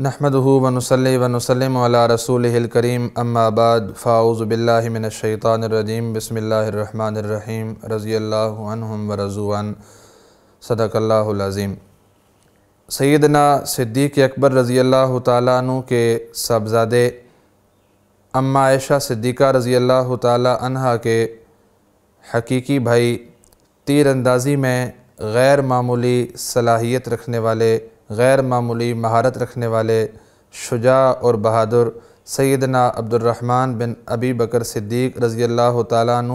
نحمدہ ونصلی ونسلم علی رسولہ الکریم اما بعد فاعوذ باللہ من الشیطان الرجیم بسم اللہ الرحمن الرحیم رضی اللہ عنہم ورضوا عنہ صدق اللہ العظیم۔ سیدنا صدیق اکبر رضی اللہ تعالیٰ عنہ کے صاحبزادے اماں عائشہ صدیقہ رضی اللہ تعالیٰ عنہ کے حقیقی بھائی تیر اندازی میں غیر معمولی صلاحیت رکھنے والے، غیر معمولی مہارت رکھنے والے، شجاع اور بہادر سیدنا عبد الرحمن بن ابی بکر صدیق رضی اللہ تعالیٰ عنہ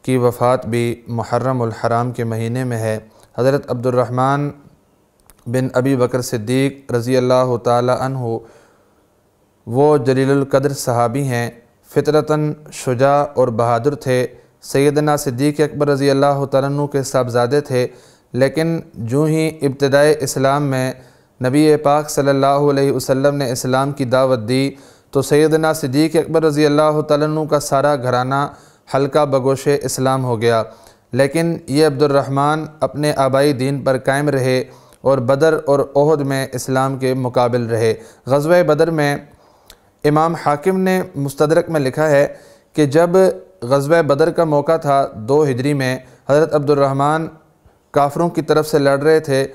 کی وفات بھی محرم الحرام کے مہینے میں ہے۔ حضرت عبد الرحمن بن ابی بکر صدیق رضی اللہ تعالیٰ عنہ وہ جلیل القدر صحابی ہیں، فطرتاً شجاع اور بہادر تھے۔ سیدنا صدیق اکبر رضی اللہ تعالیٰ عنہ کے صاحبزادے تھے، لیکن جو ہی ابتدائے اسلام میں نبی پاک صلی اللہ علیہ وسلم نے اسلام کی دعوت دی تو سیدنا صدیق اکبر رضی اللہ تعالیٰ عنہ کا سارا گھرانہ حلقہ بگوش اسلام ہو گیا، لیکن یہ عبد الرحمن اپنے آبائی دین پر قائم رہے اور بدر اور احد میں اسلام کے مقابل رہے۔ غزوہ بدر میں امام حاکم نے مستدرک میں لکھا ہے کہ جب غزوہ بدر کا موقع تھا 2 ہجری میں، حضرت عبد الرحمن کافروں کی طرف سے لڑ رہے تھے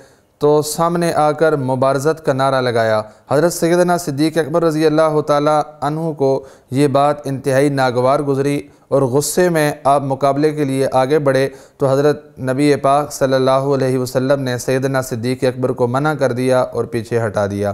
تو سامنے آ کر مبارزت کا نعرہ لگایا۔ حضرت سیدنا صدیق اکبر رضی اللہ تعالیٰ عنہ کو یہ بات انتہائی ناگوار گزری اور غصے میں آپ مقابلے کے لیے آگے بڑھے تو حضرت نبی پاک صلی اللہ علیہ وسلم نے سیدنا صدیق اکبر کو منع کر دیا اور پیچھے ہٹا دیا۔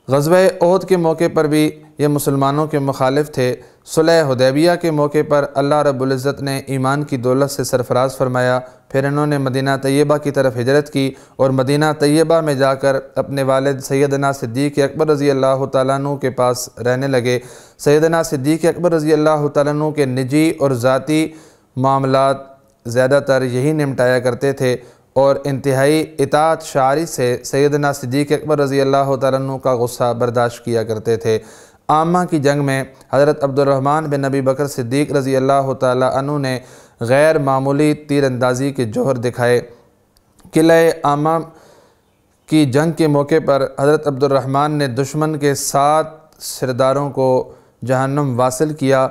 غزوہ احد کے موقع پر بھی یہ مسلمانوں کے مخالف تھے۔ صلح حدیبیہ کے موقع پر اللہ رب العزت نے ایمان کی دولت سے سرفراز فرمایا، پھر انہوں نے مدینہ طیبہ کی طرف ہجرت کی اور مدینہ طیبہ میں جا کر اپنے والد سیدنا صدیق اکبر رضی اللہ تعالیٰ عنہ کے پاس رہنے لگے۔ سیدنا صدیق اکبر رضی اللہ تعالیٰ عنہ کے نجی اور ذاتی معاملات زیادہ تر یہی نمٹایا کرتے تھے اور انتہائی اطاعت شعاری سے سیدنا صدیق اکبر رضی اللہ تعالیٰ عنہ کا غصہ برداشت کیا کرتے تھے۔ عامہ کی جنگ میں حضرت عبد الرحمن بن ابی بکر صدیق رضی اللہ تعالیٰ عنہ نے غیر معمولی تیر اندازی کے جوہر دکھائے۔ قلعہ عامہ کی جنگ کے موقع پر حضرت عبد الرحمن نے دشمن کے 7 سرداروں کو جہنم واصل کیا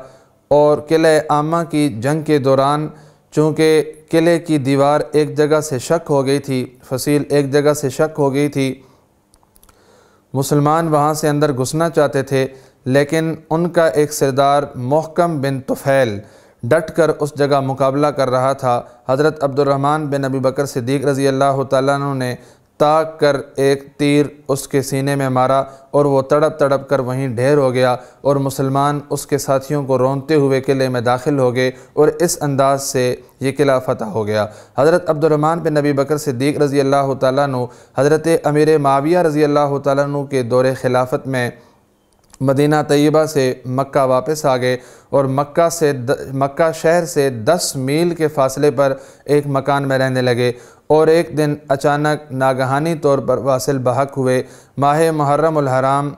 اور قلعہ عامہ کی جنگ کے دوران چونکہ قلعے کی دیوار ایک جگہ سے شق ہو گئی تھی، فصیل ایک جگہ سے شق ہو گئی تھی، مسلمان وہاں سے اندر گھسنا چاہتے تھے، لیکن ان کا ایک سردار محکم بن طفیل ڈٹ کر اس جگہ مقابلہ کر رہا تھا۔ حضرت عبد الرحمن بن ابی بکر صدیق رضی اللہ تعالیٰ عنہ نے تاک کر ایک تیر اس کے سینے میں مارا اور وہ تڑپ تڑپ کر وہیں ڈھیر ہو گیا اور مسلمان اس کے ساتھیوں کو رونتے ہوئے قلعے میں داخل ہو گئے اور اس انداز سے یہ قلعہ فتح ہو گیا۔ حضرت عبد الرحمن بن ابی بکر صدیق رضی اللہ تعالیٰ عنہ حضرت امیر معاویہ رضی اللہ تعالیٰ عنہ کے دور خلافت میں مدینہ طیبہ سے مکہ واپس آ گئے اور مکہ شہر سے 10 میل کے فاصلے پر ایک مکان میں رہنے لگے اور ایک دن اچانک ناگہانی طور پر واصل بحق ہوئے۔ ماہ محرم الحرام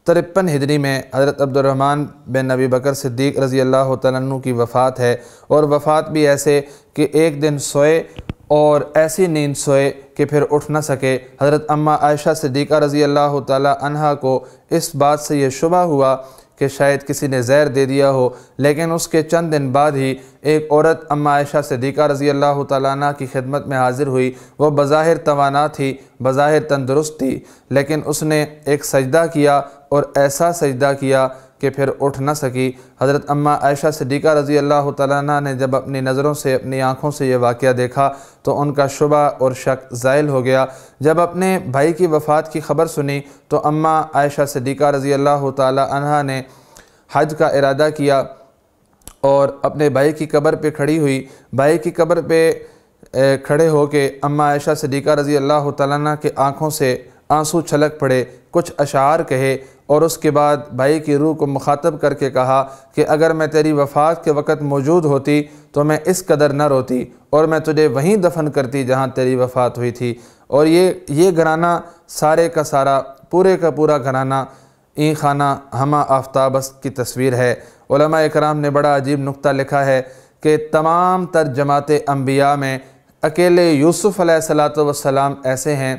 53 ہجری میں حضرت عبد الرحمن بن ابی بکر صدیق رضی اللہ تعالیٰ عنہ کی وفات ہے اور وفات بھی ایسے کہ ایک دن سوئے اور ایسی نیند سوئے کہ پھر اٹھ نہ سکے۔ حضرت اماں عائشہ صدیقہ رضی اللہ تعالیٰ عنہ کو اس بات سے یہ شبہ ہوا کہ شاید کسی نے زہر دے دیا ہو، لیکن اس کے چند دن بعد ہی ایک عورت اماں عائشہ صدیقہ رضی اللہ تعالیٰ عنہ کی خدمت میں حاضر ہوئی۔ وہ بظاہر توانا تھی، بظاہر تندرست تھی، لیکن اس نے ایک سجدہ کیا اور ایسا سجدہ کیا کہ پھر اٹھ نہ سکی۔ حضرت اماں عائشہ صدیقہ رضی اللہ تعالیٰ عنہ نے جب اپنی نظروں سے، اپنی آنکھوں سے یہ واقعہ دیکھا تو ان کا شبہ اور شک زائل ہو گیا۔ جب اپنے بھائی کی وفات کی خبر سنی تو اماں عائشہ صدیقہ رضی اللہ تعالیٰ عنہ نے حج کا ارادہ کیا اور اپنے بھائی کی قبر پہ کھڑی ہوئی۔ بھائی کی قبر پہ کھڑے ہو کے اماں عائشہ صدیقہ رضی اللہ تعالیٰ عنہ کے آنکھوں سے آنسو چھلک پڑے، کچھ اشعار کہے اور اس کے بعد بھائی کی روح کو مخاطب کر کے کہا کہ اگر میں تیری وفات کے وقت موجود ہوتی تو میں اس قدر نہ روتی اور میں تجھے وہیں دفن کرتی جہاں تیری وفات ہوئی تھی۔ اور یہ گھرانہ سارے کا سارا، پورے کا پورا گھرانہ این خانہ ہمہ آفتابس کی تصویر ہے۔ علماء اکرام نے بڑا عجیب نقطہ لکھا ہے کہ تمام تر جماعت انبیاء میں اکیلے یوسف علیہ السلام ایسے ہیں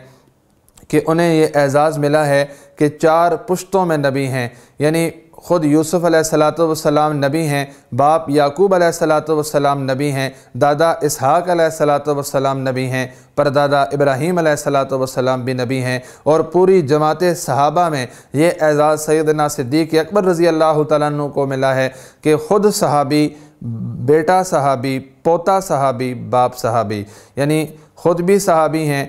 کہ انہیں یہ اعزاز ملا ہے کہ 4 پشتوں میں نبی ہیں، یعنی خود یوسف علیہ السلام نبی ہیں، باپ یعقوب علیہ السلام نبی ہیں، دادا اسحاق علیہ السلام نبی ہیں، پردادا ابراہیم علیہ السلام بھی نبی ہیں، اور پوری جماعت صحابہ میں یہ اعزاز سیدنا صدیق اکبر رضی اللہ تعالیٰ عنہ کو ملا ہے کہ خود صحابی، بیٹا صحابی، پوتا صحابی، باپ صحابی، یعنی خود بھی صحابی ہیں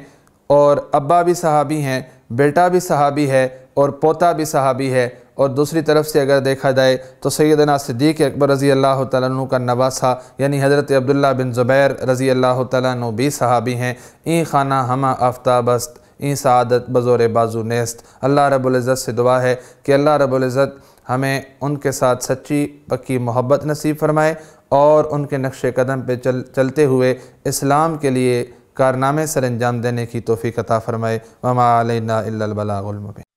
اور ابا بھی صحابی ہیں، بیٹا بھی صحابی ہے اور پوتا بھی صحابی ہے، اور دوسری طرف سے اگر دیکھا جائے تو سیدنا صدیق اکبر رضی اللہ تعالیٰ عنہ کا نواسہ یعنی حضرت عبداللہ بن زبیر رضی اللہ تعالیٰ عنہ بھی صحابی ہیں۔ این خانہ ہمہ آفتاب است، این سعادت بزور بازو نیست۔ اللہ رب العزت سے دعا ہے کہ اللہ رب العزت ہمیں ان کے ساتھ سچی پکی محبت نصیب فرمائے اور ان کے نقش قدم پہ چلتے ہوئے اسلام کے لیے کارنامے سر انجام دینے کی توفیق عطا فرمائے۔ وما علینا الا البلاغ المبین۔